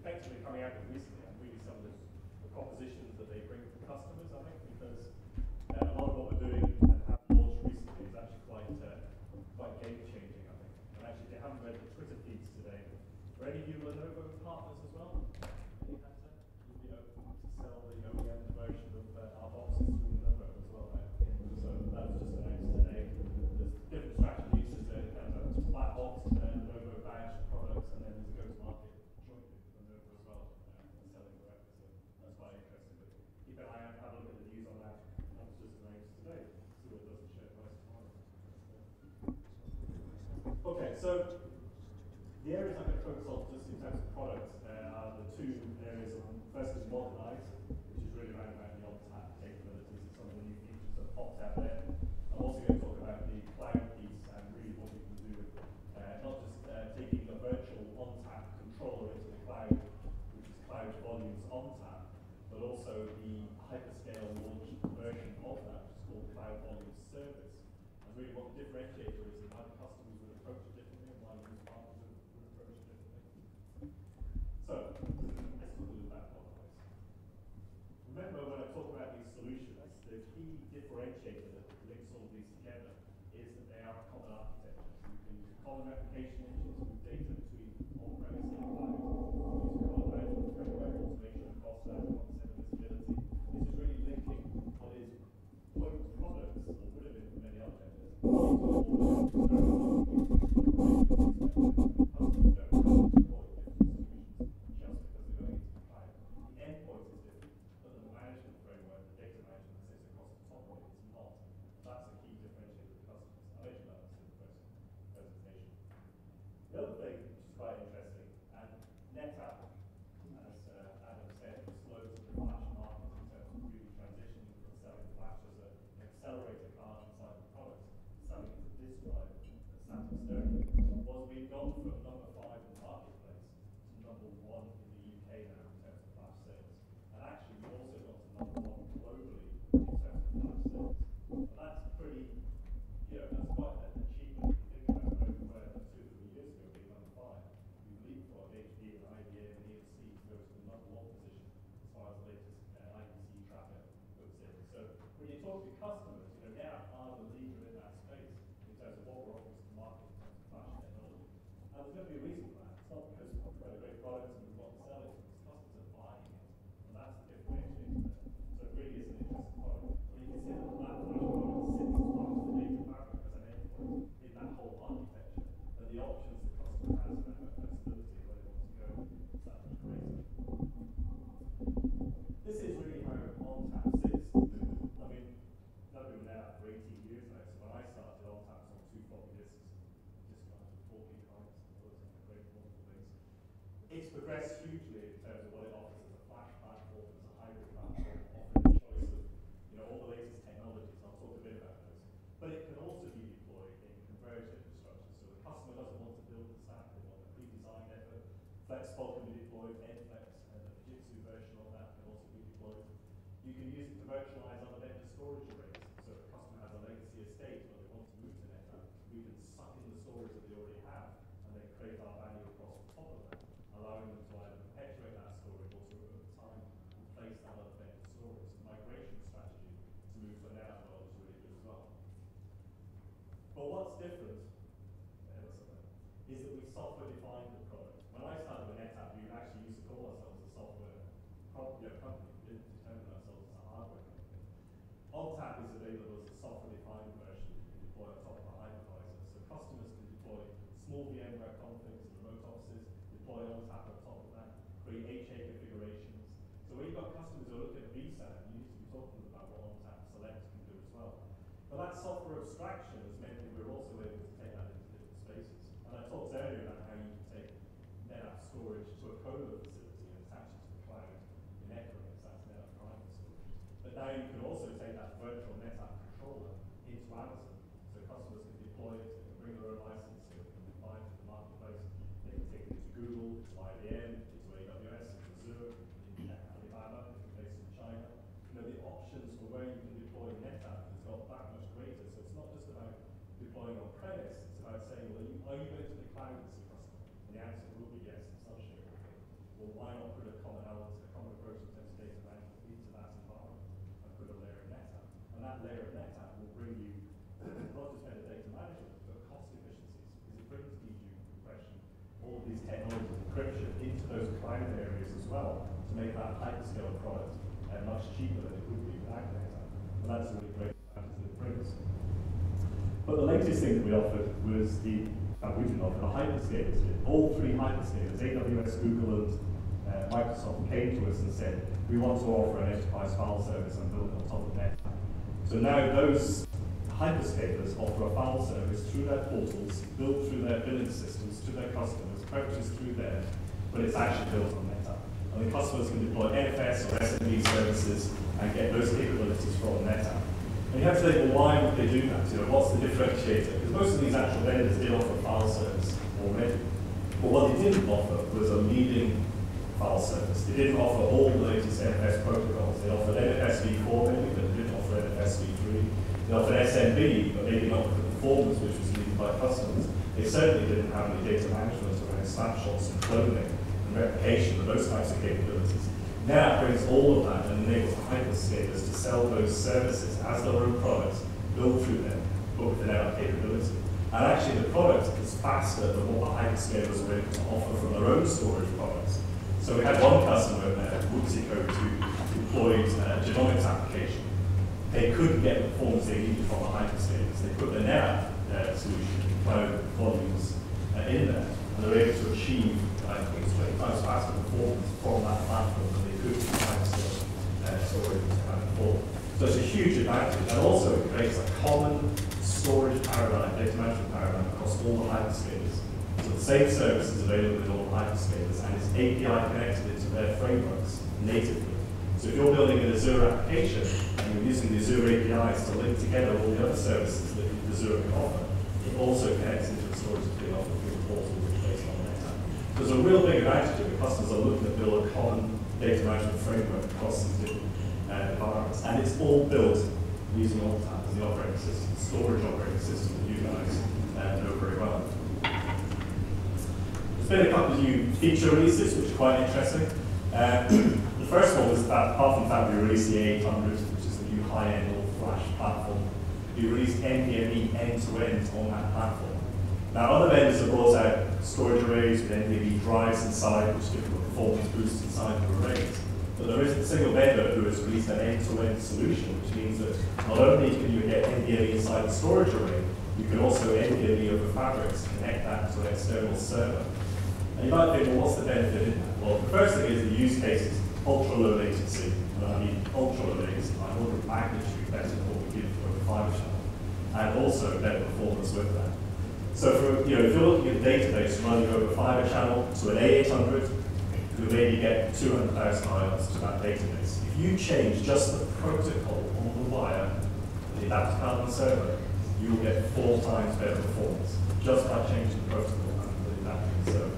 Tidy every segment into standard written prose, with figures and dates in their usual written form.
effectively coming out with recently, and really some of the propositions that they bring to customers, I think, because a lot of what we're doing and have launched recently is actually quite game-changing, I think. And actually, if you haven't read the Twitter feeds today, are any of you Lenovo partners as well? Any hands up? You'll be open to sell the OEM version of our boxes through Lenovo as well, right? So that was just announced today. There's different strategies. There's a kind of a black box Lenovo badge products, and then there's a go-to-market jointly with Lenovo as well, and selling direct. So that's quite interesting. But keep an eye out, have a look at the news on that. That was just announced today. See what it does in share price tomorrow. Okay, so the areas I'm going to focus on just in terms of products are the two areas. First is modernize, which is really around about the on-tap capabilities and some of the new features that popped out there. I'm also going to talk about the cloud piece and really what you can do with not just taking a virtual on-tap controller into the cloud, which is cloud volumes on-tap, but also the hyperscale launched version of that, which is called cloud volumes service. And really what the differentiator is and how the customers would approach it differently and why these partners would approach it differently. So, let's look at that one place. Remember when I talk about these solutions, the key differentiator that links all of these together is that they are a common architecture. So you can use common replication engines with data between on-premise and cloud. Use common management framework automation across that concept of visibility. This is really linking what is point products, or would have been for many other vendors, into all the customers don't have to deploy different solutions just because they're going into the cloud. The endpoint is different, but the management framework, the data management that sits across the top of it is not. That's a key differentiator with customers. I mentioned that in the first presentation. The other thing, which is quite interesting, and NetApp, as Adam said, was slow to the flash market in terms of really transitioning from selling flash as an accelerator card inside the product, selling it as a disk drive, as Samsung Sterling, was we've gone from number 5 in the marketplace to number 1 in the UK now in terms of flash sales. And actually, we've also got to number 1 globally in terms of flash sales. And that's pretty, that's quite an achievement if you think about where we were 2 or 3 years ago being number 5. We've leapfrogged HP and IBM and EMC to go to the number 1 position as far as the latest IPC tracker goes in. So when you talk to customers, NetApp are the leader in that space in terms of what we're offering to the market in terms of flash technology. And there's going to be a reason for that. It's not because we've got a great product and we want to sell it, it's because customers are buying it. And that's the differentiator there. So it really is an interesting product. When you consider that that flash product sits as part of the data fabric as an endpoint in that whole architecture, and the options the customer has and that flexibility where they want to go, it's that much greater. This is really how ONTAP sits. I mean, I've been there for 18 years now, so when I started, ONTAP was on 2 floppy disks, just like 4 gigabytes, and all those great wonderful things. It's progressed hugely in terms of what it offers as a flash platform, as a hybrid platform, offering a choice of all the latest technologies. I'll talk a bit about those. But it can also be deployed in converged infrastructure. So the customer doesn't want to build the stack, they want a pre-designed effort. FlexPod can be deployed, NFlex, and the Fujitsu version of that can also be deployed. You can use it to virtualize other vendor storage arrays. So if a customer has a legacy estate where they want to move to NetApp, we can suck in the storage that they already have and then create our value across the top of that, allowing them to either perpetuate that storage or to, over time, replace that other vendor storage. The migration strategy to move to NetApp world is really good as well. But what's different is that we software defined the product. When I started with NetApp, we actually used to call ourselves a software company. We didn't determine ourselves as a hardware company. ONTAP is available as a software-defined version that you can deploy on top of a hypervisor. So customers can deploy small VMware configs in remote offices, deploy ONTAP on top of that, create HA configurations. So when you've got customers who are looking at vSAN, you need to be talking about what ONTAP Select can do as well. But that software abstraction has meant that we're also able to take that into different spaces. And I talked earlier about how you can take NetApp storage to a colo facility and attach it to the cloud in Equinix. That's NetApp private storage. But now you can also take that virtual NetApp controller into Amazon. So customers can deploy it, they can bring their own license, they can buy it from the marketplace, they can take it to Google, to IBM, to AWS, to Azure, in Alibaba, if you're based in China. The options for where you can deploy NetApp has got that much greater. So it's not just about deploying on premise, it's about saying, well, are you going to the cloud as a customer? And the answer will be yes in some shape or form. Well, why cloud areas as well to make that hyperscale product much cheaper than it would be without data. And that's a really great advantage that it brings. But the latest thing that we offered was we didn't offer, the hyperscalers did. All three hyperscalers, AWS, Google, and Microsoft, came to us and said, we want to offer an enterprise file service and build it on top of NetApp. So now those hyperscalers offer a file service through their portals, built through their billing systems to their customers, purchased through there, but it's actually built on NetApp. And the customers can deploy NFS or SMB services and get those capabilities from NetApp. And you have to think, well, why would they do that? What's the differentiator? Because most of these actual vendors did offer file service already. But what they didn't offer was a leading file service. They didn't offer all the latest NFS protocols. They offered NFS v4 maybe, but they didn't offer NFS v3. They offered SMB, but maybe not with the performance which was needed by customers. They certainly didn't have any data management around snapshots and cloning and replication and those types of capabilities. NetApp brings all of that and enables the hyperscalers to sell those services as their own products, built through them, but with the NetApp capability. And actually the product is faster than what the hyperscalers were able to offer from their own storage products. So we had one customer, Woodsicode, who deployed a genomics application. They couldn't get the performance they needed from the hyperscalers. They put the NetApp solution, cloud volumes, in there, and they were able to achieve, I think it's 20 times faster performance from that platform than they could from hyperscale storage before. So it's a huge advantage, and also it creates a common storage paradigm, data management paradigm across all the hyperscalers. So the same service is available in all the hyperscalers, and it's API connected into their frameworks natively. So if you're building an Azure application, and you're using the Azure APIs to link together all the other services that Azure can offer, it also connects into the storage that they offer through the portal, which is based on NetApp. There's a real big advantage if the customers are looking to build a common data management framework across these different environments. And it's all built using ONTAP as the operating system, storage operating system that you guys know very well. There's been a couple of new feature releases which are quite interesting. The first one was that apart from the fact we released the A800, which is the new high-end all-flash platform, we released NVMe end-to-end on that platform. Now other vendors have brought out storage arrays with NVMe drives inside, which give them a performance boost inside the arrays. But there isn't a single vendor who has released an end-to-end solution, which means that not only can you get NVMe inside the storage array, you can also NVMe over fabrics, connect that to an external server. And you might think, well, what's the benefit in that? Well, the first thing is the use case is ultra-low latency. And I mean ultra-low latency, by order of magnitude better than what we give for a fiber channel. And also better performance with that. So for, if you're looking at a database running over a fiber channel to an A800, you'll maybe get 200,000 IOPS to that database. If you change just the protocol on the wire, the adaptive Kalman server, you will get 4 times better performance just by changing the protocol and the adaptive server.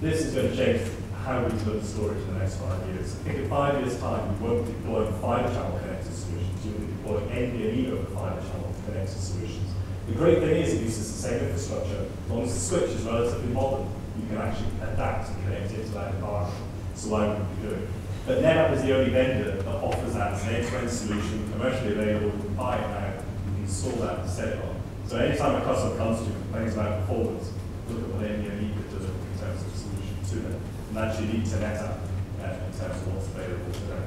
This is going to change how we deliver storage in the next 5 years. I think in 5 years' time, we won't be deploying fiber channel connected solutions. You'll be deploying NVMe over fiber channel connected solutions. The great thing is it uses the same infrastructure. As long as the switch is relatively modern, you can actually adapt and connect it to that environment. So why would we do it? But NetApp is the only vendor that offers that as an end-to-end solution, commercially available. You can buy it now, you can install that and set it on. So anytime a customer comes to you and complains about performance, look at what NVMe could deliver in terms of a solution to them. And that's unique to NetApp in terms of what's available today.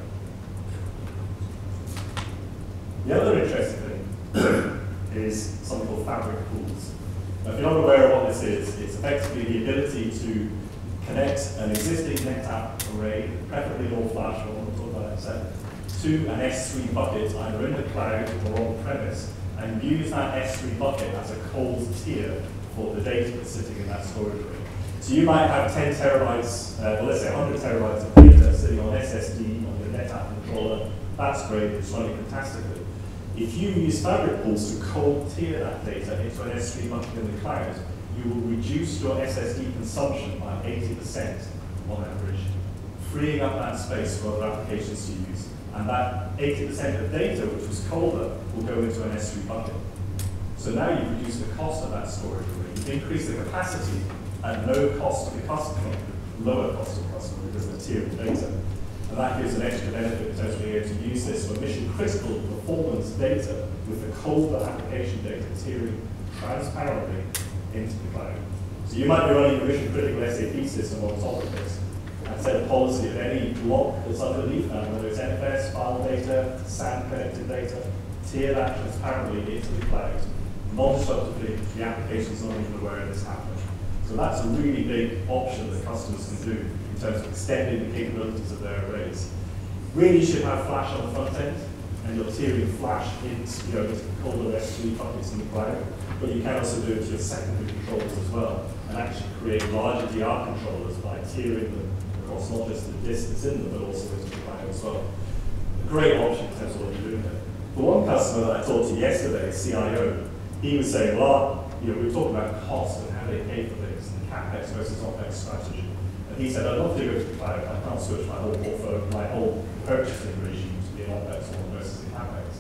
The other interesting thing is something called fabric pools. Now, if you're not aware of what this is, it's effectively the ability to connect an existing NetApp array, preferably an all-flash, we'll talk about that in a second, to an S3 bucket, either in the cloud or on-premise, and use that S3 bucket as a cold tier for the data that's sitting in that storage array. So you might have 10 terabytes, well, let's say 100 terabytes of data sitting on SSD on your NetApp controller. That's great, it's running fantastically. If you use fabric pools to cold tier that data into an S3 bucket in the cloud, you will reduce your SSD consumption by 80% on average, freeing up that space for other applications to use. And that 80% of data, which was colder, will go into an S3 bucket. So now you've reduced the cost of that storage array. You've increased the capacity at no cost to the customer, lower cost to the customer because of the tier of data. And that gives an extra benefit in terms of being able to use this for mission-critical performance data with the colder application data tiering transparently into the cloud. So you might be running a mission-critical SAP system on top of this, and set a policy of any block that's underneath that, whether it's NFS, file data, SAN connected data, tier that transparently into the cloud. Non-disruptively, the application's not even aware of this happening. So that's a really big option that customers can do in terms of extending the capabilities of their arrays. Really, you should have Flash on the front end, and you're tiering Flash into, into colder S3 buckets in the cloud. But you can also do it to your secondary controllers as well, and actually create larger DR controllers by tiering them across not just the disk that's in them, but also into the cloud as well. A great option in terms of what you're doing there. The one customer that I talked to yesterday, CIO, he was saying, well, we were talking about cost and how they pay for things, and CapEx versus OpEx strategy. And he said, I'd love to go to the cloud. I can't switch my whole portfolio, my whole purchasing regime to be an OpEx one versus a CapEx.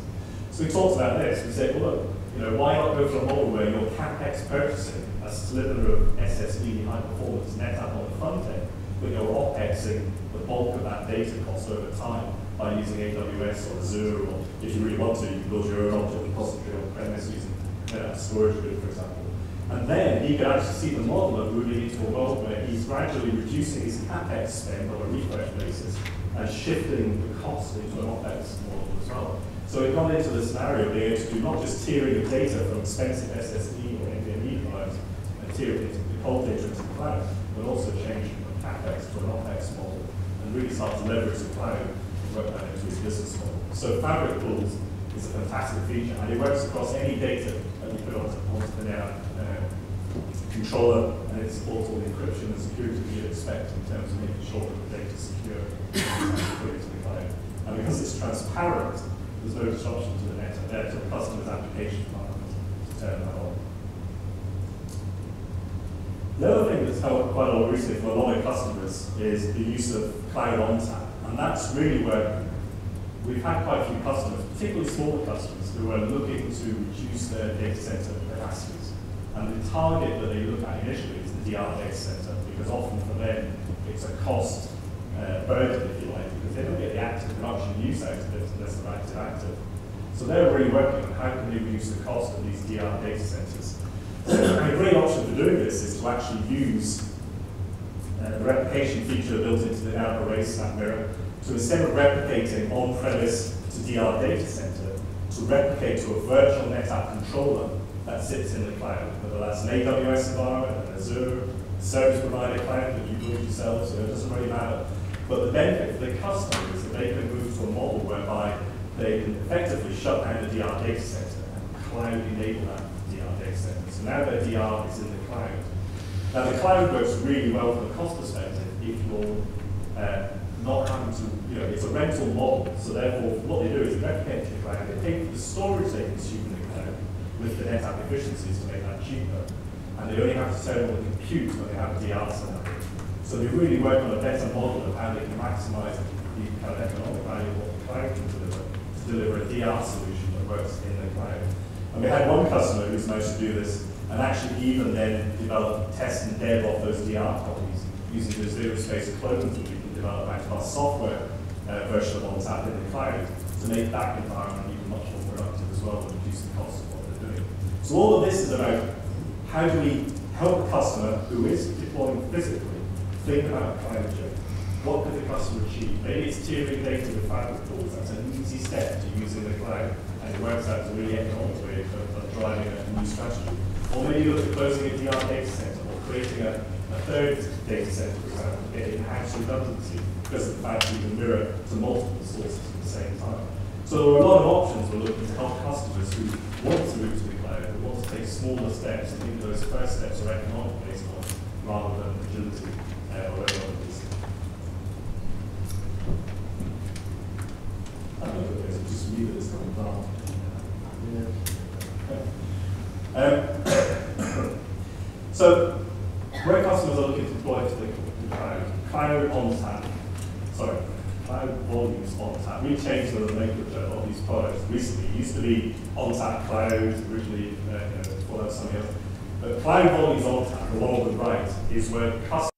So we talked about this. We said, well, look, why not go for a model where your CapEx purchasing a sliver of SSD high performance NetApp on the front end, but you're OpExing the bulk of that data cost over time by using AWS or Azure, or if you really want to, you can build your own object repository on premise using storage grid, for example. And then he could actually see the model of moving into a world where he's gradually reducing his CapEx spend on a refresh basis and shifting the cost into an OpEx model as well. So it got into the scenario being able to do not just tiering of data from expensive SSD or NVMe drives and tiering the cold data into the cloud, but also change from CapEx to an OpEx model and really start to leverage the cloud and work that into his business model. So Fabric Pools is a fantastic feature, and it works across any data that you put onto the NetApp controller, and it supports all the encryption and security that you'd expect in terms of making sure that the data is secure and put into the cloud. And because it's transparent, there's no disruption to the net there to the customer's application environment to turn that on. The other thing that's come up quite a lot recently for a lot of customers is the use of cloud ONTAP, and that's really where we've had quite a few customers, particularly smaller customers, who are looking to reduce their data center capacities. And the target that they look at initially is the DR data center, because often for them it's a cost burden, if you like, because they don't get the active production use out of it unless they're active. So they're really working on how can they reduce the cost of these DR data centers. And a great option for doing this is to actually use the replication feature built into the NetApp Array SnapMirror. So instead of replicating on-premise to DR data center, to replicate to a virtual NetApp controller that sits in the cloud, whether that's an AWS environment, an Azure, service provider cloud that you build yourselves, it doesn't really matter. But the benefit for the customer is that they can move to a model whereby they can effectively shut down the DR data center and cloud enable that DR data center. So now their DR is in the cloud. Now the cloud works really well from a cost perspective if you're not having to, it's a rental model, so therefore what they do is they replicate to the cloud, they pay for the storage they consume in the cloud with the NetApp efficiencies to make that cheaper, and they only have to turn on the compute when they have a DR set up. So they really work on a better model of how they can maximize the kind of economic value of what the cloud can deliver, to deliver a DR solution that works in the cloud. And we had one customer who's managed to do this, and actually even then develop, test and dev off those DR copies using the zero-space clones that we can develop out of our software version of ONTAP in the cloud to make that environment even much more productive as well and reduce the cost of what they're doing. So all of this is about how do we help a customer who is deploying physically think about cloud journey. What could the customer achieve? Maybe it's tiering data with Fabric Pools. That's an easy step to using the cloud, and it works out as a really economic way of driving a new strategy. Or maybe you look at closing a DR data center or creating a third data center, for example, to get enhanced redundancy because of the fact that you can mirror to multiple sources at the same time. So there are a lot of options we're looking to help customers who want to move to the cloud, who want to take smaller steps, and think those first steps are economic based on rather than agility or whatever it is. I don't know if it's just me that is coming down. So, where customers are looking to deploy to the cloud, cloud volumes ONTAP. We changed the language of these products recently. It used to be ONTAP Cloud, originally before that was something else. But cloud volumes ONTAP, the one on the right, is where customers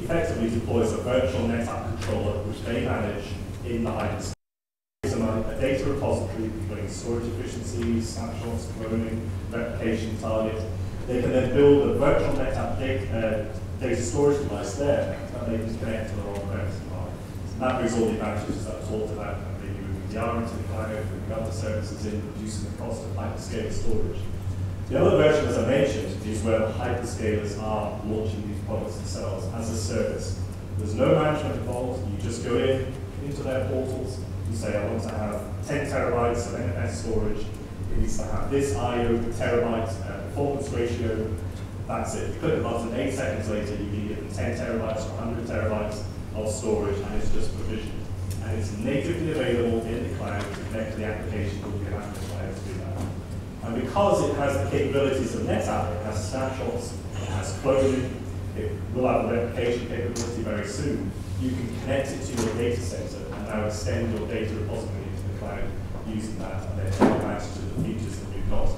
effectively deploys a virtual NetApp controller which they manage in the hyperscaler. It's a data repository including storage efficiency, snapshots, cloning, replication targets. They can then build a virtual NetApp data storage device there that they can connect to their on-premise environment. And that brings all the advantages that I talked about, maybe moving DR into the cloud, moving other services in, reducing the cost of hyperscale storage. The other version, as I mentioned, is where the hyperscalers are launching these products themselves as a service. There's no management involved. You just go into their portals. You say, I want to have 10 terabytes of NFS storage. It needs to have this IO terabyte performance ratio. That's it. You click a button, 8 seconds later, you can give them 10 terabytes or 100 terabytes of storage, and it's just provisioned. And it's natively available in the cloud to connect to the application that you have in the cloud to do that. And because it has the capabilities of NetApp, it has snapshots, it has cloning, it will have a replication capability very soon, you can connect it to your data center and now extend your data repository into the cloud using that, and then take advantage of the features that we've got.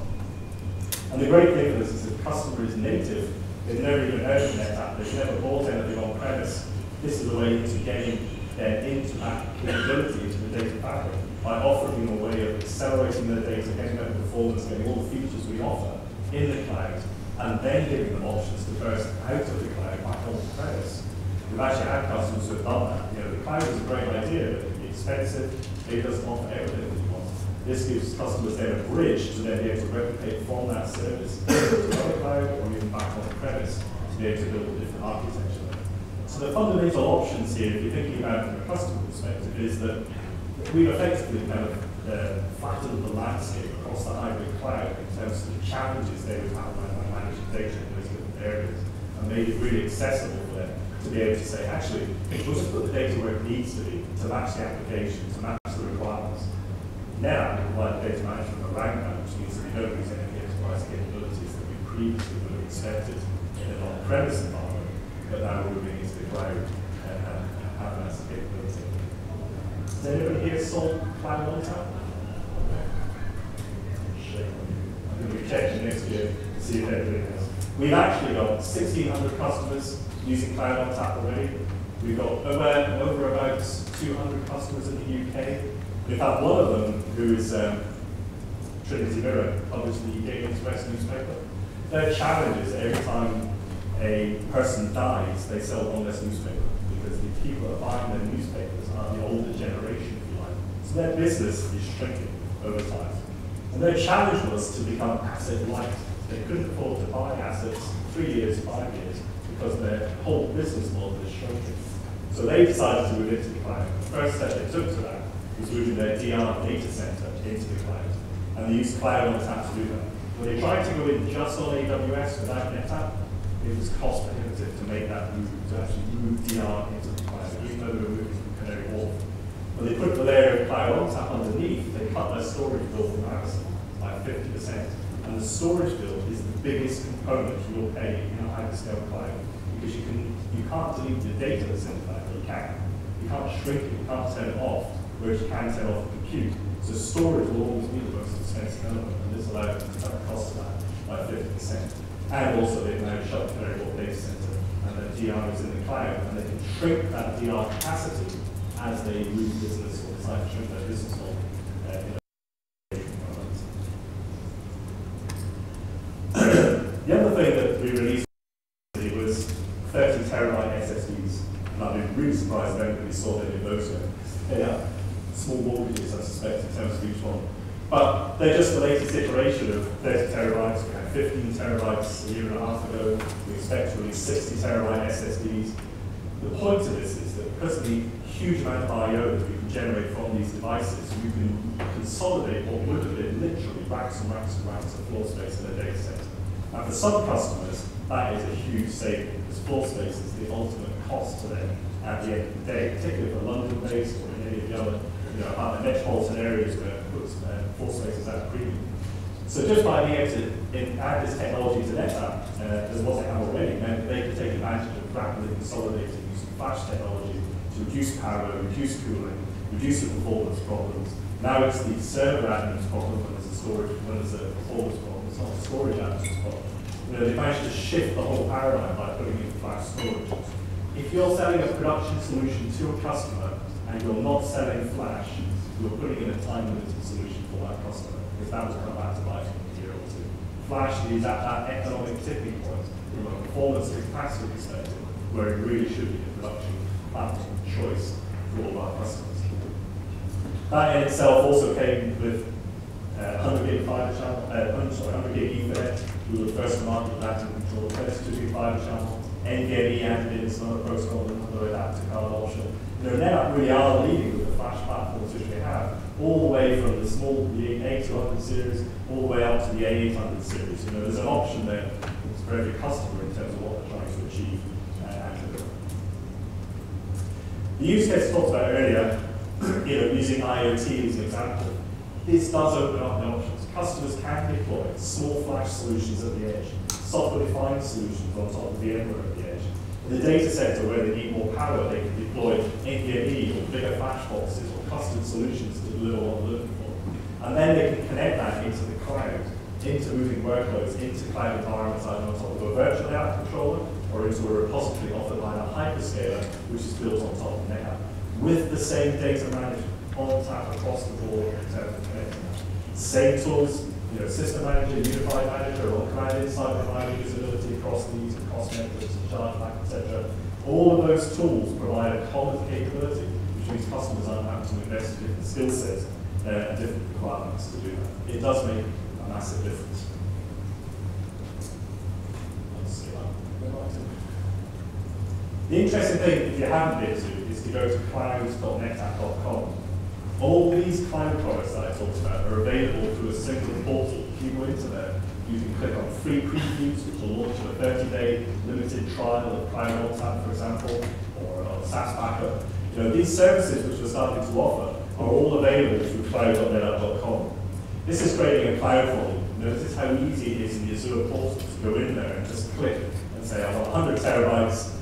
And the great thing of this is if the customer is native, they've never even heard of NetApp, they've never bought anything on premise. This is a way into getting into that capability into the data fabric by offering them a way of accelerating their data, getting better performance, getting all the features we offer in the cloud, and then giving them options to burst out of the cloud back on premise. We've actually had customers who have done that. You know, the cloud is a great idea, but it can be expensive. It doesn't offer everything that you want. This gives customers then a bridge to then be able to replicate from that service to another cloud or even back on premise to be able to build a different architecture. So the fundamental options here, if you're thinking about it from a customer perspective, is that we've effectively kind of flattened the landscape across the hybrid cloud in terms of the challenges they would have when managing data in those different areas, and made it really accessible for them to be able to say, actually, we'll just put the data where it needs to be to match the application, to match the requirements. Now, we provide data management around that, which means that we don't lose any of the enterprise capabilities that we previously would have expected in an on-premise environment, but now we're moving into the cloud and have that as a capability. Has anybody here sold cloud on tap? Shame on you. I'm going to be checking next year to see if everybody has. We've actually got 1,600 customers using cloud on tap already. We've got over about 200 customers in the UK. In fact, one of them, who is Trinity Mirror, published in the UK Express newspaper, their challenge is every time a person dies, they sell one less newspaper, because the people that are buying their newspapers are the older generation, if you like. So their business is shrinking over time. And their challenge was to become asset light. They couldn't afford to buy assets 3 years, 5 years, because their whole business model is shrinking. So they decided to move into the cloud. The first step they took to that was moving their DR data center into the cloud. And they used cloud on tap to do that. When they tried to go in just on AWS without NetApp, it was cost prohibitive to make that move, to actually move DR into the cloud, even though they were moving from Canary Wharf. When they put the layer of cloud on tap underneath, they cut their storage bill from Amazon by 50%. And the storage bill is the biggest component you will pay in a hyperscale cloud, because you can't delete the data that's in the cloud, you can. You can't shrink it, you can't turn it off, whereas you can turn off the compute. So storage will always be the most expensive element, and this allows them to cut the cost of that by 50%. And also they've now shut the Canary Wharf data center, and the DR is in the cloud, and they can shrink that DR capacity as they move business or decide to shrink their business model in a environment. The other thing that we released was 30 terabyte SSDs, and I've been really surprised if anybody saw any of those yet. They are small mortgages, I suspect, in terms of each one. But they're just the latest iteration of 30 terabytes. We had 15 terabytes a year and a half ago. We expect to release 60 terabyte SSDs. The point of this is that because of the huge amount of I/O that we can generate from these devices, you can consolidate what would have been literally racks and racks and racks of floor space in a data center. Now, for some customers, that is a huge saving, because floor space is the ultimate cost to them at the end of the day, particularly for London-based or in any of the other metropolitan areas where floor space is at a premium. So just by being able to add this technology to NetApp, as what they have already, meant that they can take advantage of rapidly consolidating using flash technology to reduce power, reduce cooling, reduce the performance problems. Now it's the server admin's problem when there's a performance problem. It's not the storage admin's problem. They managed to shift the whole paradigm by putting in flash storage. If you're selling a production solution to a customer and you're not selling flash, you're putting in a time-limited solution for that customer, because that will come back to bite in a year or two. Flash is at that economic tipping point. from a performance and capacity perspective, where it really should be a production platform choice for all of our customers. That in itself also came with 100 gig fiber channel, 100 gig Ethernet. We were the first to market with that and control 32 gig fiber channel. NVMe added in some other protocol and another adaptive card option. NetApp really are leading with the flash platforms which we have, all the way from the small A200 series, all the way up to the A800 series. There's an option there for every customer in terms of what they're trying to achieve and deliver. The use case I talked about earlier, using IoT as an example, this does open up the options. Customers can deploy small flash solutions at the edge, software-defined solutions on top of VMware at the edge. In the data center where they need more power, they can deploy NVMe or bigger flash boxes or custom solutions to deliver what they're looking for. And then they can connect that into the cloud, into moving workloads, into cloud environments either on top of a virtual NetApp controller or into a repository offered by a hyperscaler, which is built on top of NetApp, with the same data management on tap across the board in terms of connecting that. Same tools, system manager, unified manager, or command insight providing visibility across these, cost metrics, chargeback, etc. All of those tools provide a common capability, which means customers aren't having to invest in different skill sets and different requirements to do that. It does make a massive difference. The interesting thing, if you haven't been to, is to go to cloud.netapp.com. All these cloud products that I talked about are available through a single portal. If you go into there, you can click on free previews, which will launch a 30-day limited trial of Cloud ONTAP, for example, or SaaS backup. These services which we're starting to offer are all available through cloud.netapp.com. This is creating a cloud volume. Notice how easy it is in the Azure portal to go in there and just click and say, I want 100 terabytes,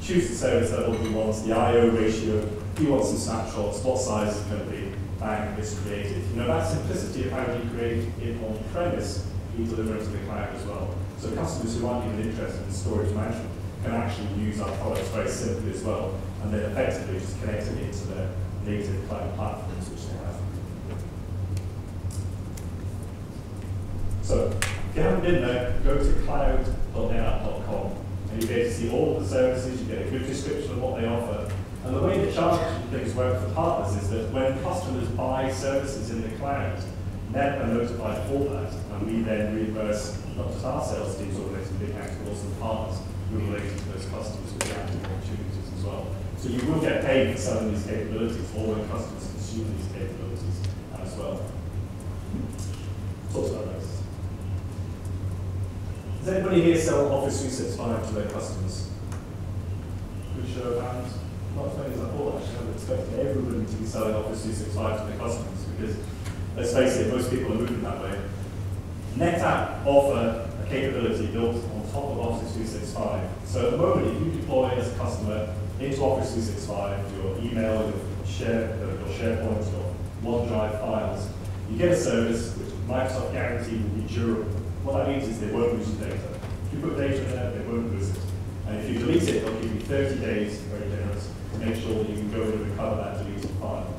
choose the service that everybody wants, the I/O ratio, he wants some snapshots, what size is going to be, bang, it's created. That simplicity of how you create it on premise, you deliver it to the cloud as well. So customers who aren't even interested in storage management can actually use our products very simply as well, and then effectively just connect it into their native cloud platforms which they have. So if you haven't been there, go to cloud.netapp.com and you'll be able to see all of the services, you get a good description of what they offer. And the way the charging things work for partners is that when customers buy services in the cloud, NetApp are notified for that, and we then reimburse not just our sales teams or related to big accounts, but also the partners who are related to those customers with the active opportunities as well. So you will get paid for selling these capabilities, or when customers consume these capabilities as well. Talk about those. Does anybody here sell Office 365 to their customers? Good show of hands. Not as many as I thought, actually. I would expect everybody to be selling Office 365 to their customers because, let's face it, most people are moving that way. NetApp offer a capability built on top of Office 365. So at the moment, if you deploy as a customer into Office 365, your email, your SharePoint, your OneDrive files, you get a service which Microsoft guarantee will be durable. What that means is they won't lose your data. If you put data in there, they won't lose it. And if you delete it, they'll give you 30 days, very generous, to make sure that you can go in and recover that deleted file.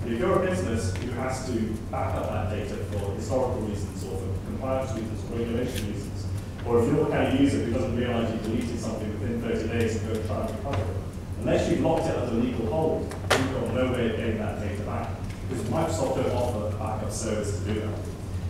But if you're a business who has to back up that data for historical reasons or for compliance reasons or regulation reasons, or if you're the kind of user who doesn't realize you deleted something within 30 days and go and try and recover it, unless you've locked it under legal hold, you've got no way of getting that data back. Because Microsoft don't offer a backup service to do that.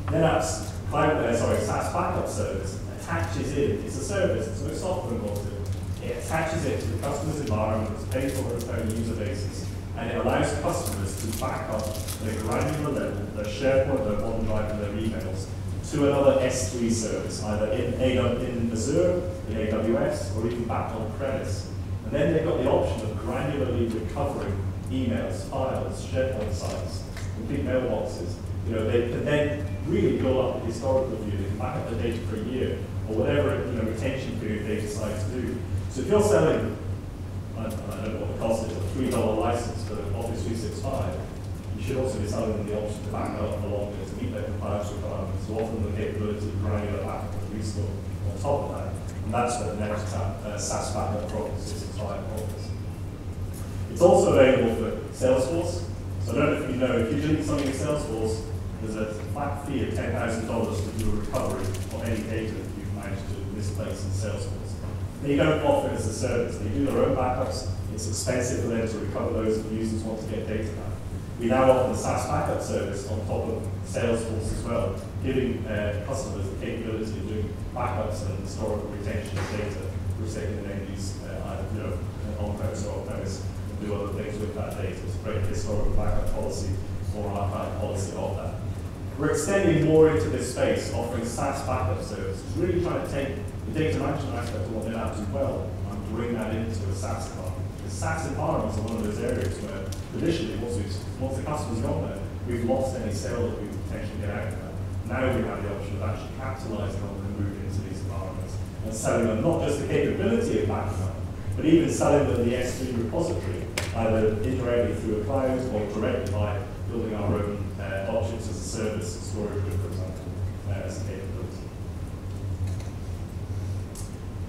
NetApp's SaaS backup service attaches in, it's a service, it's no software involved in it. It attaches it to the customer's environment, it's paid for on its own user basis, and it allows customers to back up at a granular level their SharePoint, their OneDrive, and their emails to another S3 service, either in Azure, in AWS, or even back on premise. And then they've got the option of granularly recovering emails, files, SharePoint sites, complete mailboxes. They can then really build up a historical view. They can back up the data for a year, or whatever retention period they decide to do. So if you're selling, I don't know what the cost is, a $3 license for Office 365, you should also be selling them the option to back up along to meet their compliance requirements, to offer them the capability of granular backup and restore on top of that. And that's what the next SaaS backup for Office 365 offers. It's also available for Salesforce. So I don't know if you know, if you delete something in Salesforce, there's a flat fee of $10,000 to do a recovery of any data that you've managed to this place in Salesforce. They don't offer it as a service. They do their own backups. It's expensive for them to recover those if users want to get data back. We now offer the SaaS backup service on top of Salesforce as well, giving customers the capability of doing backups and historical retention of data, which they can then use either on-premise or off-premise and do other things with that data to create a historical backup policy or archive policy of that. We're extending more into this space, offering SaaS backup services, really trying to take the data management aspect of what NetApp do well and bring that into a SaaS environment. The SaaS environments are one of those areas where traditionally, once the customer's gone there, we've lost any sale that we would potentially get out of that. Now we have the option of actually capitalizing on them and moving into these environments and selling them not just the capability of backing up, but even selling them the S3 repository, either indirectly through a cloud or directly by building our own objects as a service, storage, for example, as a capability.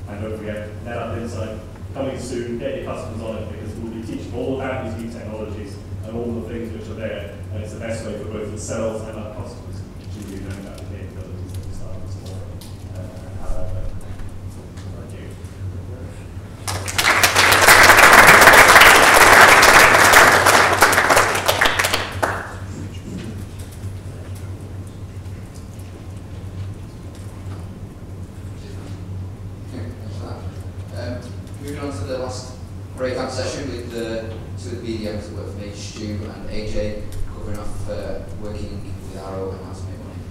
And don't forget, NetApp Insight coming soon. Get your customers on it, because we'll be teaching all about these new technologies and all the things which are there, and it's the best way for both ourselves and our customers to really learn about the capabilities that we start with tomorrow and how that works. Thank you. Moving on to the last breakout session with two of the BDMs that work for me, Stu and AJ, covering off working with Arrow and how to make money.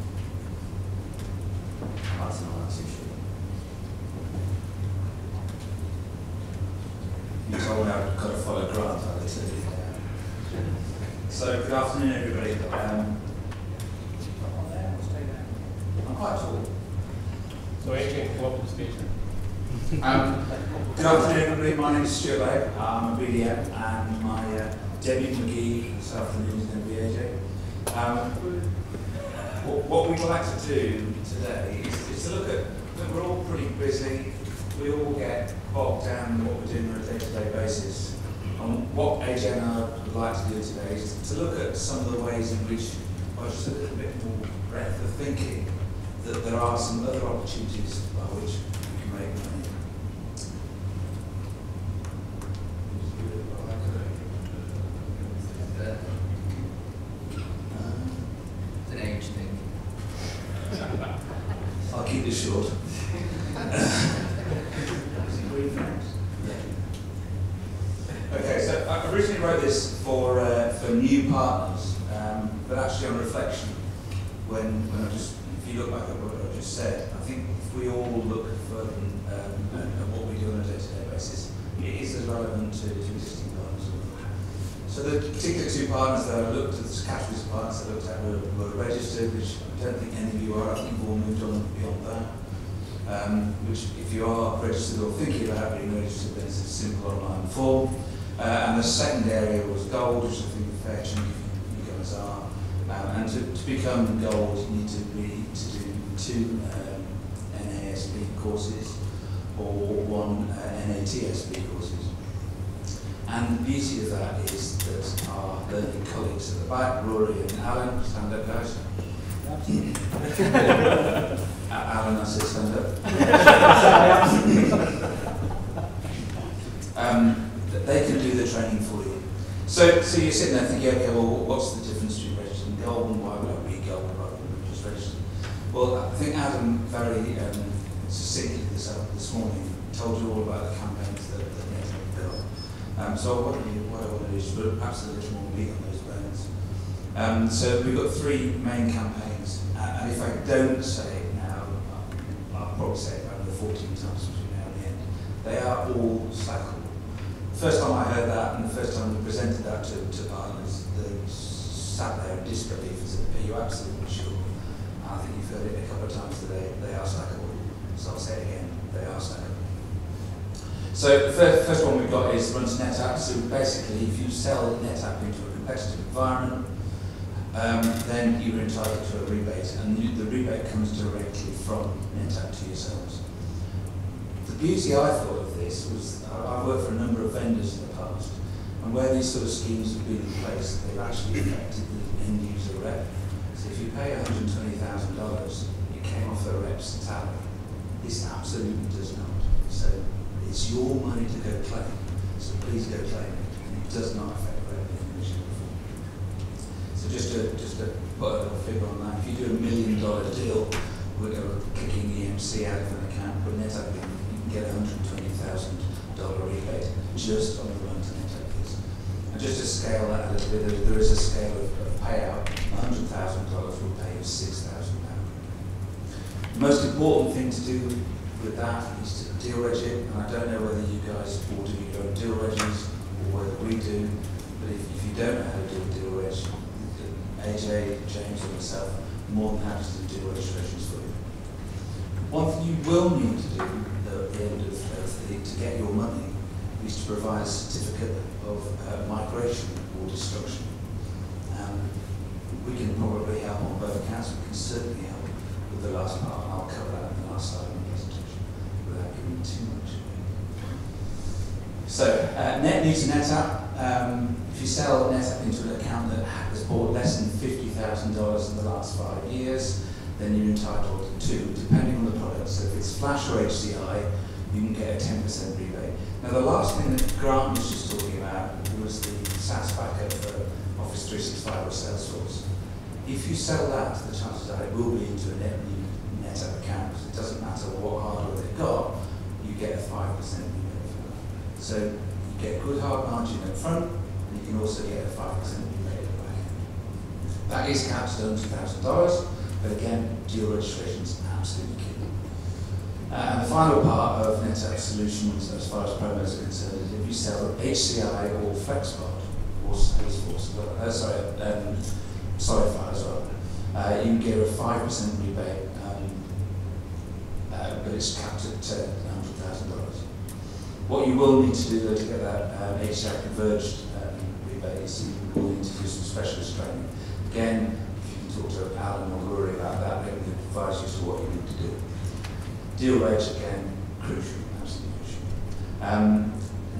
That's not that too short. You told me I've got to follow Grant, I tell you. So, good afternoon, everybody. I'm quite tall. So AJ, come up to the stage. Good afternoon, everybody. My name is Stuart Lowe. I'm a BDM, and my debut McGee this afternoon is going to be AJ. What we'd like to do today is to look at that we're all pretty busy. We all get bogged down in what we're doing on a day-to-day basis. And what AJ and I would like to do today is to look at some of the ways in which, by just a little bit more breadth of thinking, that there are some other opportunities by which we can make money. It's an age thing. I'll keep this short. Okay, so I originally wrote this for new partners, but actually on reflection, when if you look back at what I just said, I think if we all look further at what we do on a day-to-day basis, it is as relevant to existing partners. So the particular two partners that I looked at, the categories of partners I looked at were registered, which I don't think any of you are. I think you've all moved on beyond that. Which, if you are registered or thinking about being registered, then it's a simple online form. And the second area was gold, which I think a fair chunk of you guys are. And to become gold, you need to do two NASB courses or one NATSB courses. And the beauty of that is that our learning colleagues at the back, Rory and Alan, stand up, guys. Alan, I said stand up. They can do the training for you. So you're sitting there thinking, okay, well, what's the difference between registered and gold, and why would I be gold rather than just registered? Well, I think Adam very succinctly this morning told you all about the campaigns that NetApp built. So what I want to do is put perhaps a little more meat on those bones. So we've got three main campaigns, and if I don't say it now, I'll probably say it about 14 times between now and the end. They are all cycle. The first time I heard that, and the first time we presented that to partners, they sat there in disbelief and said, "Are you absolutely sure?" And I think you've heard it a couple of times today. They are stackable. So I'll say it again. They are stackable. So the first one we've got is runs NetApp. So basically, if you sell NetApp into a competitive environment, then you're entitled to a rebate, and the rebate comes directly from NetApp to yourselves. The beauty I thought of this was, I've worked for a number of vendors in the past, and where these sort of schemes have been in place, they've actually affected the end user rep. So if you pay $120,000, it came off the rep's salary. This absolutely does not. So it's your money to go claim. So please go claim it. And it does not affect revenue and issue reform. So just to put a little figure on that, if you do $1 million deal, we're kicking EMC out of an account, but NetApp, you can get a $120,000 rebate just on the run to NetApp fees. And just to scale that a little bit, there is a scale of payout. $100,000 will pay you £6,000. The most important thing to do with that is to deal reg it, and I don't know whether you guys all do your own deal regs or whether we do, but if you don't know how to do a deal reg, AJ, James and myself are more than happy to do deal registrations for you. One thing you will need to do at the end of to get your money is to provide a certificate of migration or destruction. We can probably help on both accounts. We can certainly help with the last part, and I'll cover that in the last slide of the presentation without giving too much away. So, net new to NetApp. If you sell NetApp into an account that has bought less than $50,000 in the last 5 years, then you're entitled to, depending on the product. So if it's Flash or HCI, you can get a 10% rebate. Now the last thing that Grant was just talking about was the SaaS backup for Office 365 or Salesforce. If you sell that, the chances are it will be into a net new NetApp account, because it doesn't matter what hardware they've got, you get a 5% rebate for that. So you get good hard margin up front, and you can also get a 5% rebate at the back end. That is capped at $100,000, but again, deal registration is absolutely key. And the final part of NetApp solutions, as far as promos are concerned, is if you sell HCI or FlexPod or Salesforce, Solidify as well, you can get a 5% rebate, but it's capped at $100,000. What you will need to do though to get that HCI converged rebate is you will need to do some specialist training. Again, if you can talk to Alan or Rory about that, they can advise you as to what you need to do. Deal reg, again, crucial, absolutely crucial.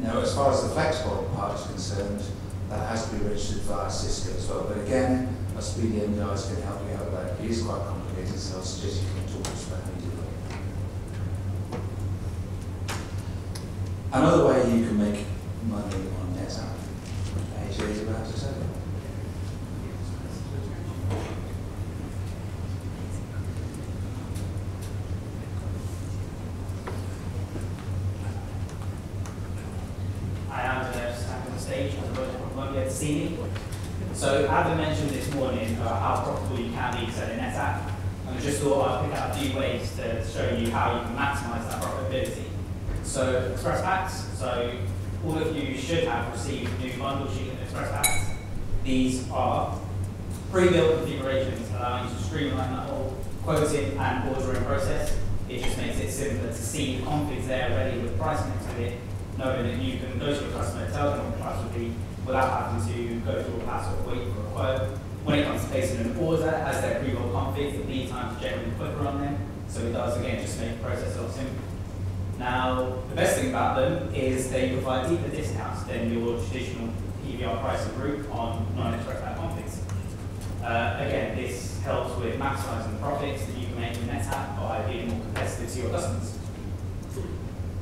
Now, as far as the FlexPod part is concerned, that has to be registered via Cisco as well. But again, us BDM guys can help you out with that. It is quite complicated, so I'll suggest you can talk to us about how you do that. Another way you can make money on NetApp, AJ is about to say. See me. So Adam mentioned this morning about how profitable you can be selling NetApp, and I just thought I'd pick out a few ways to show you how you can maximise that profitability. So Express Packs, so all of you should have received new bundle sheet of Express Packs. These are pre-built configurations allowing you to streamline that whole quoting and ordering process. It just makes it simpler to see the configs there ready with pricing next to it, knowing that you can go to a customer, tell them what the price will be, without having to go through a hassle of waiting for a quote. When it comes to placing an order, as their pre-built configs, the lead times are generally quicker on them, so it does, again, just make the process a lot simpler. Now, the best thing about them is they provide deeper discounts than your traditional PVR pricing route on non-Express Pack configs. Again, this helps with maximising the profits that you can make in NetApp by being more competitive to your customers.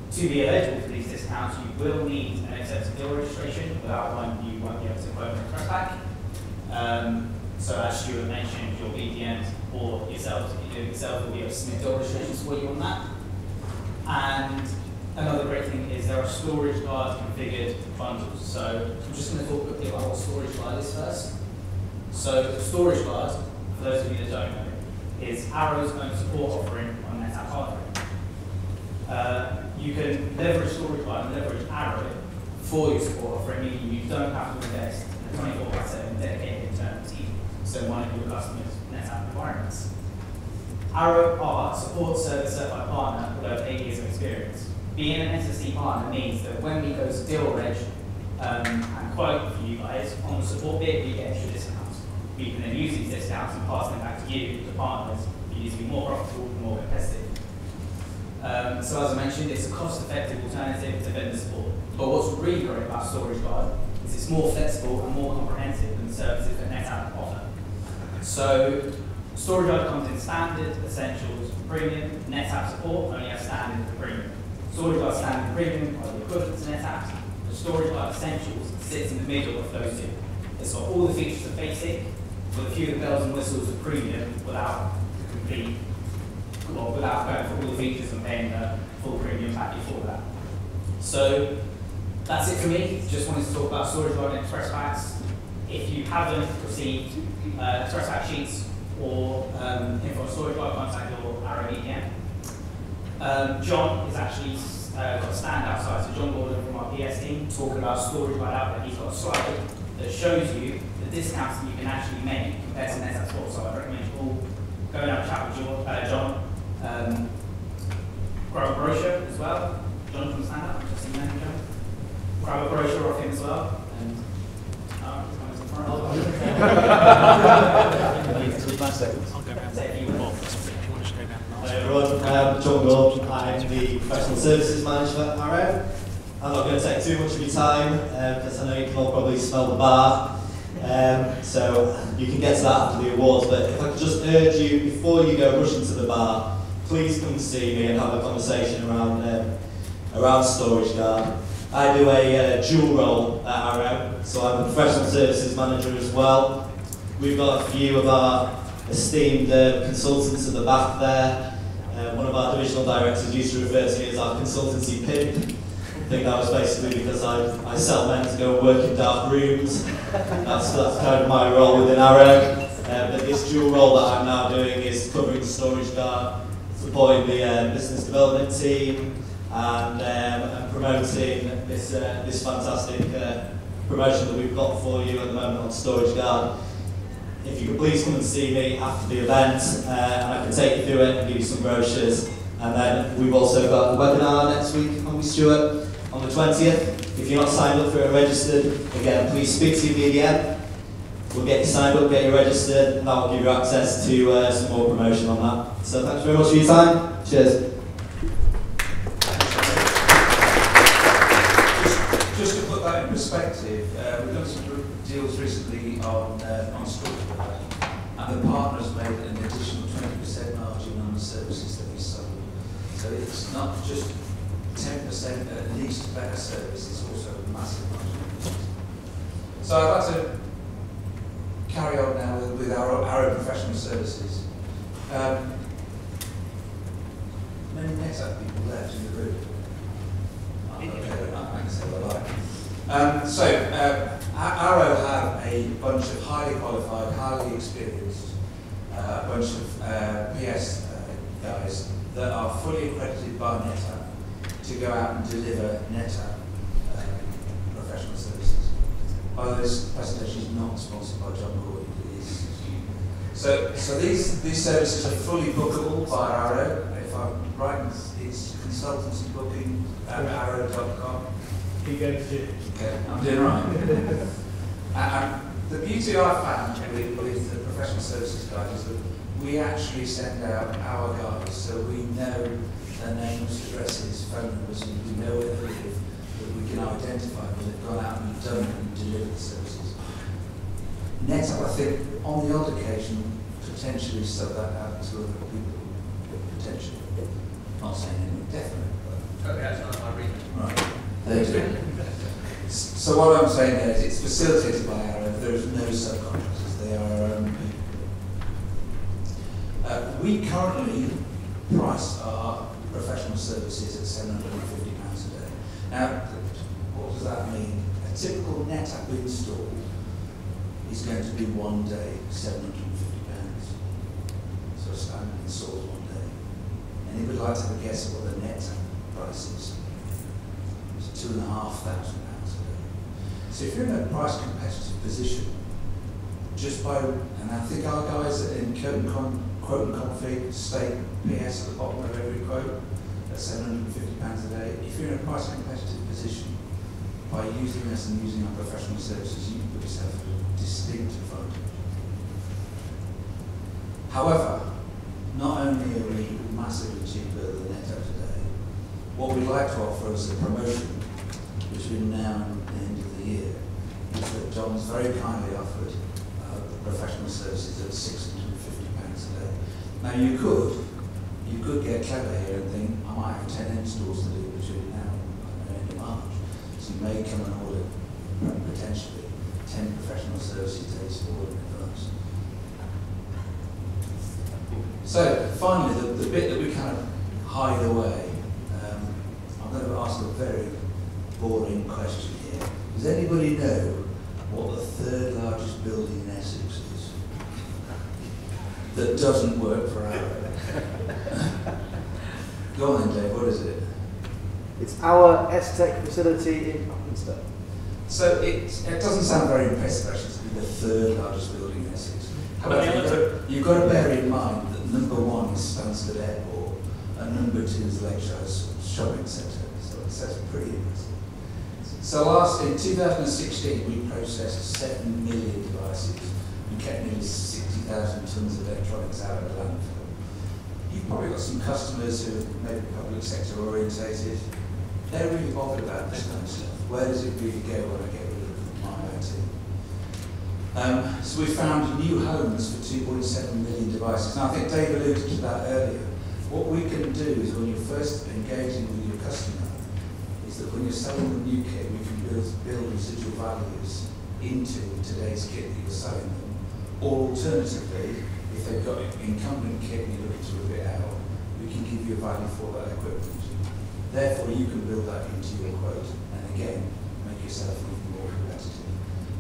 To be eligible for these discounts, you will need an accepted deal registration. Without one, you won't be able to quote an Express Pack. So as Stuart mentioned, your BDMs or yourself, if you do it yourself, will be able to submit deal registrations for you on that. And another great thing is there are storage guard configured bundles. So I'm just going to talk quickly about what storage guard is first. So storage guard, for those of you that don't know, is Arrow's own support offering on NetApp hardware. You can leverage storage guard and leverage Arrow for your support offering, meaning you don't have to invest in a 24/7 dedicated internal team, so one of your customers' NetApp environments. Arrow are support service certified partner with over 8 years of experience. Being an SSC partner means that when we go to deal reg and quote for you guys on the support bit, we get extra discounts. We can then use these discounts and pass them back to you, the partners, for you to be more profitable and more competitive. So as I mentioned, it's a cost-effective alternative to vendor support. But what's really great about Storage Guard is it's more flexible and more comprehensive than the services that NetApp offer. So StorageGuard comes in standard, essentials, premium. NetApp support only has standard and premium. StorageGuard standard and premium are the equivalent to NetApp. The StorageGuard essentials sits in the middle of those two. It's got all the features of basic, with a few of the bells and whistles of premium without going for all the features and paying the full premium package for that. So that's it for me. Just wanted to talk about StorageGuard and Express Packs. If you haven't received Express Pack sheets or info on StorageGuard, contact your Arrow EDM. John is actually got a stand outside, so John Gordon from our PS team talking about StorageGuard Outlet. He's got a slide that shows you the discounts that you can actually make compared to NetApp Sport. So I recommend you all go and have a chat with John. Grab a brochure as well. John from Stand Up, just in there, John. Grab a brochure off him as well. And Hi everyone, John Gordon. I'm the Professional Services Manager at Arrow. I'm not going to take too much of your time because I know you can all probably smell the bar. So you can get to that after the awards, but if I could just urge you, before you go rushing to the bar, please come and see me and have a conversation around StorageGuard. I do a dual role at Arrow, so I'm the Professional Services Manager as well. We've got a few of our esteemed consultants at the back there. One of our divisional directors used to refer to me as our consultancy pimp. I think that was basically because I sell men to go work in dark rooms. That's kind of my role within Arrow. But this dual role that I'm now doing is covering StorageGuard, supporting the business development team, and promoting this fantastic promotion that we've got for you at the moment on StorageGuard. If you could please come and see me after the event, and I can take you through it and give you some brochures. And then we've also got a webinar next week, haven't we, Stuart? On the 20th. If you're not signed up for it or registered, again, please speak to your BDM. We'll get you signed up, get you registered, and that will give you access to some more promotion on that. So thanks very much for your time. Cheers. Just to put that in perspective, we've done some deals recently on StorageGuard, and the partners made an additional 20% margin on the services that we sold. So it's not just 10% at least better service, it's also a massive margin. So I'd like to carry on now with our professional services. Many NetApp people left in the room. Arrow have a bunch of highly qualified, highly experienced, bunch of PS guys that are fully accredited by NetApp to go out and deliver NetApp professional services. By the way, this presentation is not sponsored by John Gordon, it is. So these services are fully bookable by Arrow. If I'm right, it's consultancy booking at arrow.com. Keep going to Okay, I'm doing right. The beauty I found with the professional services guys is that we actually send out our guys, so we know their names, addresses, phone numbers, and we know where they live, that we can identify when they've gone out and done and delivered the services. NetApp, I think, on the odd occasion, potentially sub that out to other people, potentially. Not saying anything definite, but... Okay, that's not my reason. Right. There you go. So what I'm saying there is it's facilitated by Arrow. There is no subcontractors. They are our own people. We currently price our professional services at £750 a day. Now, what does that mean? A typical NetApp install is going to be 1 day, £750. So a standard install is 1 day. Anybody like to have a guess at what the NetApp price is? It's £2,500 a day. So if you're in a price competitive position, just by, and I think our guys in quote and config state PS at the bottom of every quote, at £750 a day. If you're in a price competitive position, by using us and using our professional services, you can put yourself at a distinct advantage. However, not only are we massively cheaper than NetApp today, what we'd like to offer as a promotion between now and the end of the year is that John's very kindly offered professional services at £650 a a day. Now you could get clever here and think, I might have 10 installs to do between now and the end of March. So you may come and order potentially 10 professional services days forward in advance. So finally, the bit that we kind of hide away, I'm going to ask a very boring question here. Does anybody know what the third largest building in Essex is that doesn't work for Arrow? Go on then, Dave, what is it? It's our S-Tech facility in Upminster. So it doesn't sound very impressive actually to be the third largest building in Essex. However, you've got to bear in mind that number 1 is Stansted Airport and number 2 is Lakeshire Shopping Centre. So that's pretty impressive. So in 2016 we processed 7 million devices and kept nearly 60,000 tonnes of electronics out of the landfill. You've probably got some customers who are maybe public sector orientated. They're really bothered about this kind of stuff. Where does it really go when I get rid of my IT? So we found new homes for 2.7 million devices. Now I think Dave alluded to that earlier. What we can do is when you're first engaging with your customer, is that when you're selling them new kit, we can build residual values into today's kit that you're selling them. Or alternatively, if they've got incumbent kit and you're looking to rip it out, we can give you a value for that equipment. Therefore, you can build that into your quote, and again, make yourself even more competitive.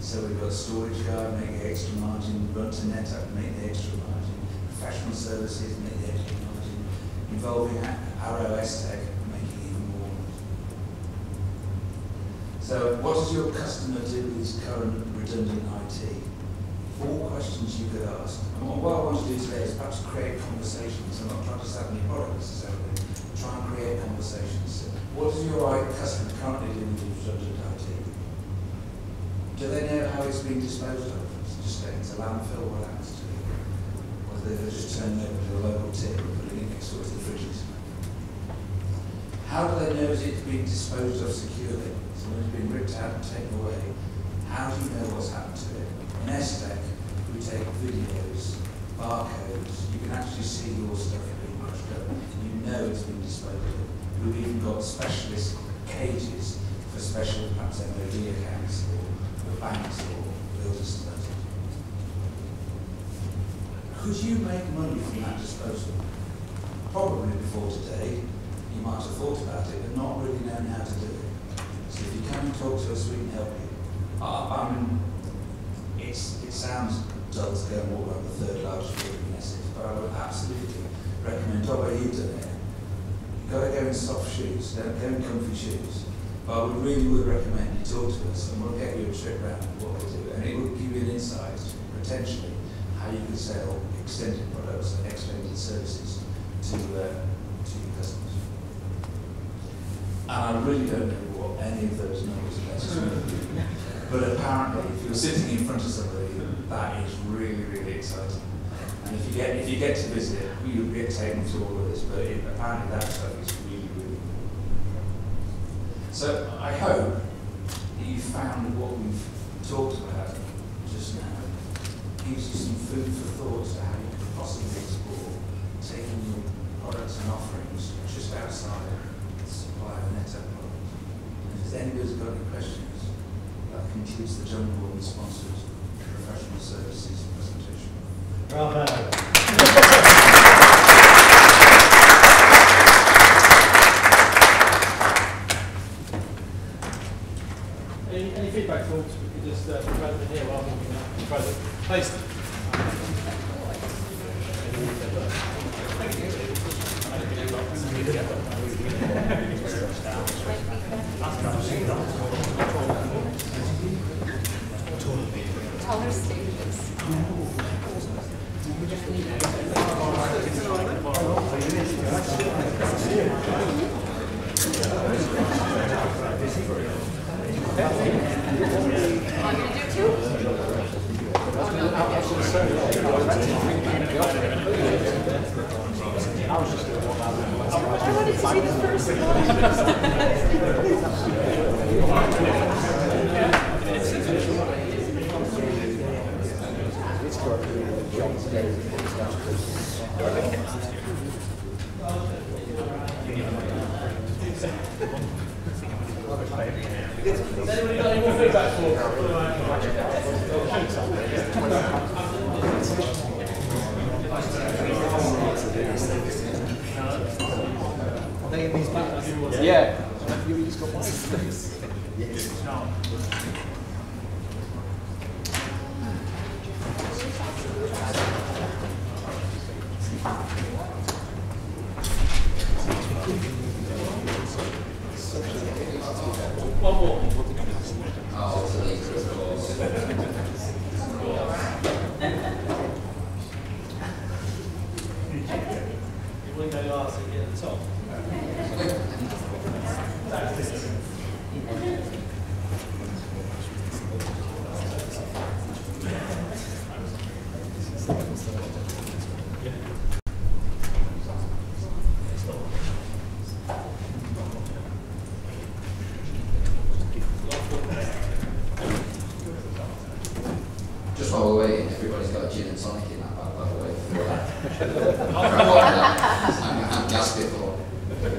So we've got storage guard, make the extra margin, run to NetApp, make the extra margin, professional services, make the extra margin, involving Arrow S-Tech, making even more money. So what does your customer do with his current redundant IT? 4 questions you could ask. And what I want to do today is perhaps create conversations. I'm not trying to sell any product necessarily. Try and create conversations. What does your customer currently do with redundant IT? Do they know how it's being disposed of? It's just going to landfill, what happens to it? Or they're just turning over to a local tip and putting it next door to the fridges? How do they know it's being disposed of securely? So when it's been ripped out and taken away, how do you know what's happened to it? In S-Tech, we take videos, barcodes, you can actually see your stuff being crushed up. You know it's been disposed of. We've even got specialist cages for special, perhaps MOD accounts or banks or building societies. Could you make money from that disposal? Probably before today, you might have thought about it, but not really known how to do it. So if you come and talk to us, we can help you. It sounds dull to go and walk around the third largest building in Essex, but I would absolutely recommend, Dobby, you've done it. You've got to go in soft shoes, don't go in comfy shoes. But I really would recommend you talk to us and we'll get you a trip around what we do. And it will give you an insight, potentially, how you can sell extended products and extended services to your customers. And I really don't know what any of those numbers are necessarily. But apparently, if you're sitting in front of somebody, that is really, really exciting. And if you get to visit, you'll get taken through all of this. But apparently, that stuff is really, really important. So I hope that you found what we've talked about just now gives you some food for thought as to how you could possibly explore taking your products and offerings just outside the supply of NetApp products. And if anybody's got any questions, that concludes the John Gordon sponsored professional services presentation. Bravo. Any feedback, folks? We could just rather than here rather than present. Please. Taller stages. I wanted to see the first one. Yeah. One more. Oh, it's later, of course. You wouldn't go last and get the top. Just while we're waiting, everybody's got a gin and tonic in that bag, by the way. I'm gasping for. We're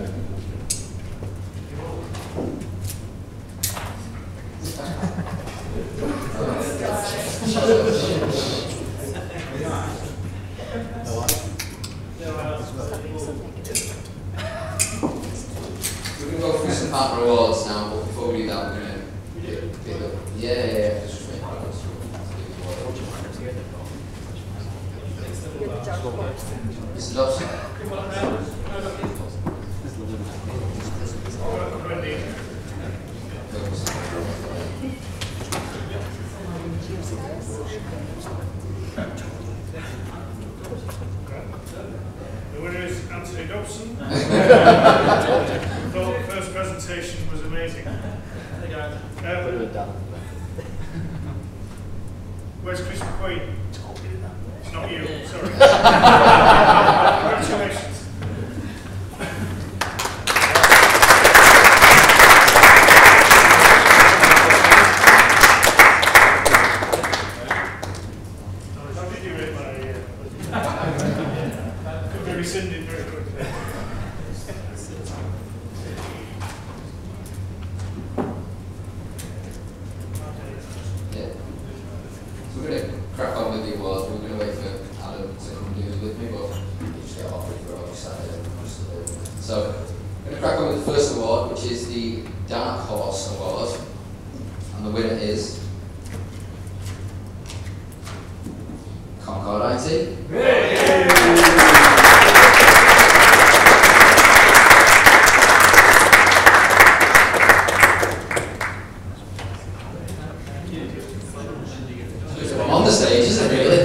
going to go through some partner awards now, but before we do that, we're going to yeah. Mr. Dobson. The winner is Anthony Dobson. The first presentation was amazing. Where's Chris McQueen? It's not you, sorry. Congratulations. How did you rate my could be rescinded very quickly. Yeah. So we're going to crack on with the awards. We're going to wait for Adam to come and do it with me, but we'll just get off with it for Saturday. So we're going to crack on with the first award, which is the Dark Horse Award. And the winner is Concord IT. I'm on the stage, isn't it really?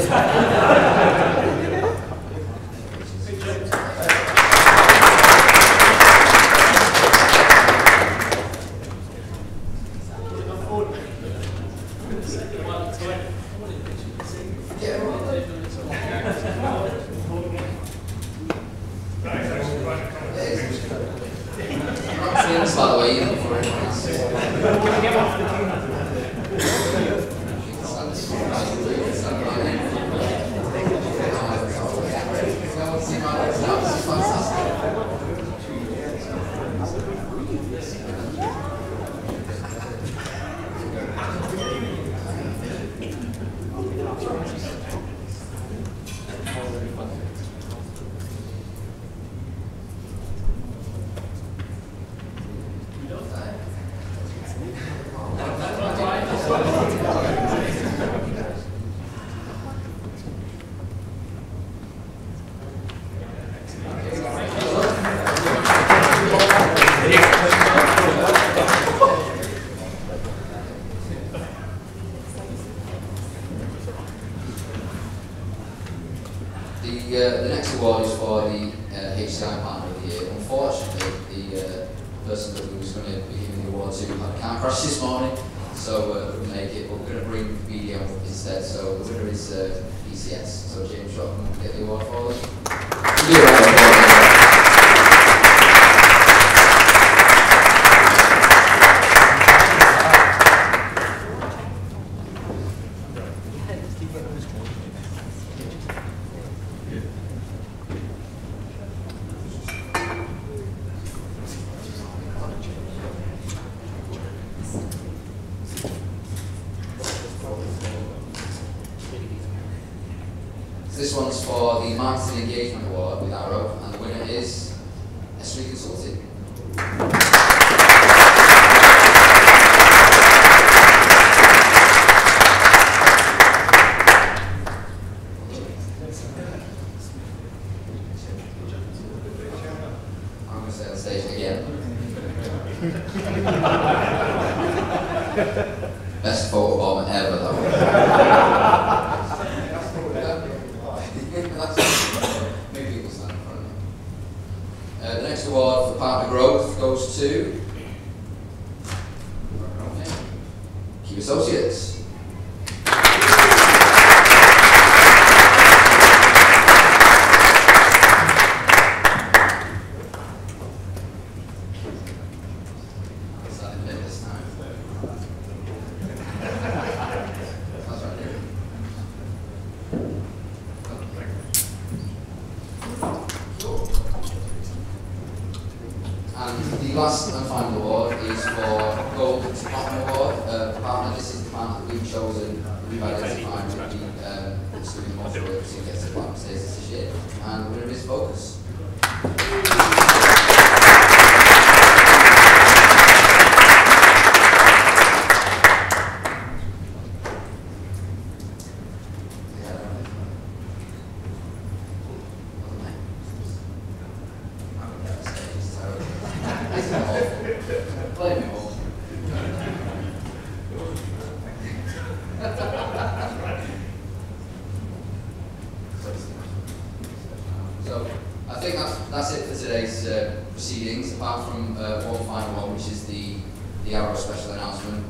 By the way, you know, for everyone else. The next award is for the HCI Partner of the Year. Unfortunately, the person that we was going to be giving the award to had a car crash this morning, so couldn't make it, but we're going to bring BDM up instead. So the winner is ECS. So James Rock can get the award for them. This one's for the Marketing Engagement Award with Arrow, and the winner is S3 Consulting. I'm going to stay on stage again. Best photo bomb ever, that one. Make people stand in front of me. The next award for partner growth goes to Key Associates. And the last and final award is for Gold Partner Award. Partner, this is the partner that we've chosen, we've identified with that's doing the most work to get to the platinum status this year. And the winner is Focus. Play me all. So I think that's it for today's proceedings, apart from one final one, which is the Arrow special announcement.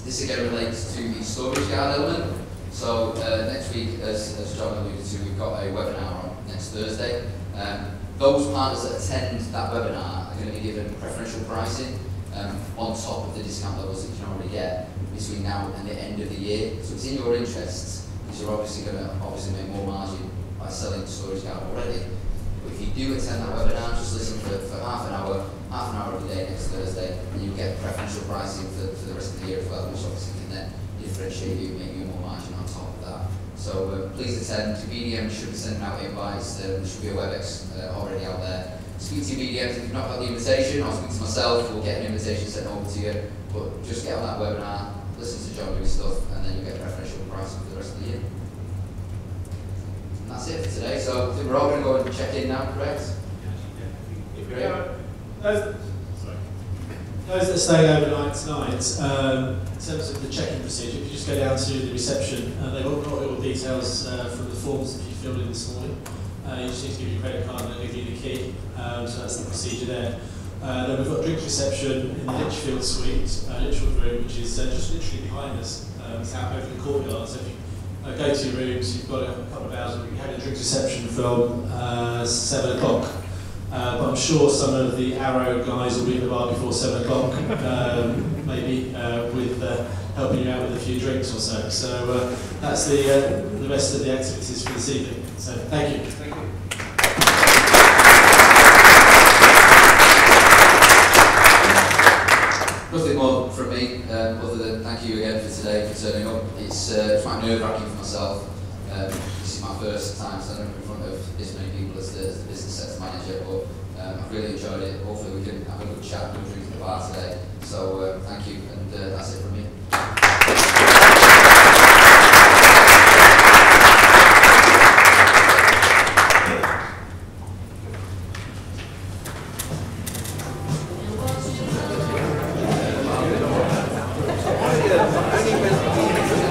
This again relates to the storage guard element. So next week, as John alluded to, we've got a webinar on next Thursday. Those partners that attend that webinar are going to be given preferential pricing on top of the discount levels that you can already get between now and the end of the year. So it's in your interests, because you're obviously going to make more margin by selling the storage guard already. But if you do attend that webinar, just listen for half an hour of the day next Thursday, and you'll get preferential pricing for the rest of the year as well, which obviously can then differentiate you, make you more margin on top of that. So please attend. BDM should be sending out invites. There should be a WebEx already out there. Speak to BDMs if you've not got the invitation, or speak to myself. We'll get an invitation sent over to you. But just get on that webinar, listen to John do stuff, and then you get preferential pricing for the rest of the year. And that's it for today. So I think we're all going to go and check in now, correct? Great. Those that are staying overnight tonight, in terms of the check-in procedure, if you just go down to the reception, they've all got all the details from the forms that you filled in this morning. You just need to give your credit card and they'll give you the key. So that's the procedure there. Then we've got drinks reception in the Litchfield suite, Litchfield room, which is just literally behind us. It's out over the courtyard. So if you go to your rooms, you've got a couple of hours. We had a drinks reception from 7 o'clock. But I'm sure some of the Arrow guys will be in the bar before 7 o'clock, maybe with helping you out with a few drinks or so. So that's the rest of the activities for this evening. So thank you. Thank you. Nothing more from me, other than thank you again for today, for turning up. It's quite nerve-wracking for myself. This is my first time standing up in front of this many people as the business sector manager, but I've really enjoyed it. Hopefully we can have a good chat and drink at the bar today. So thank you, and that's it from me. Only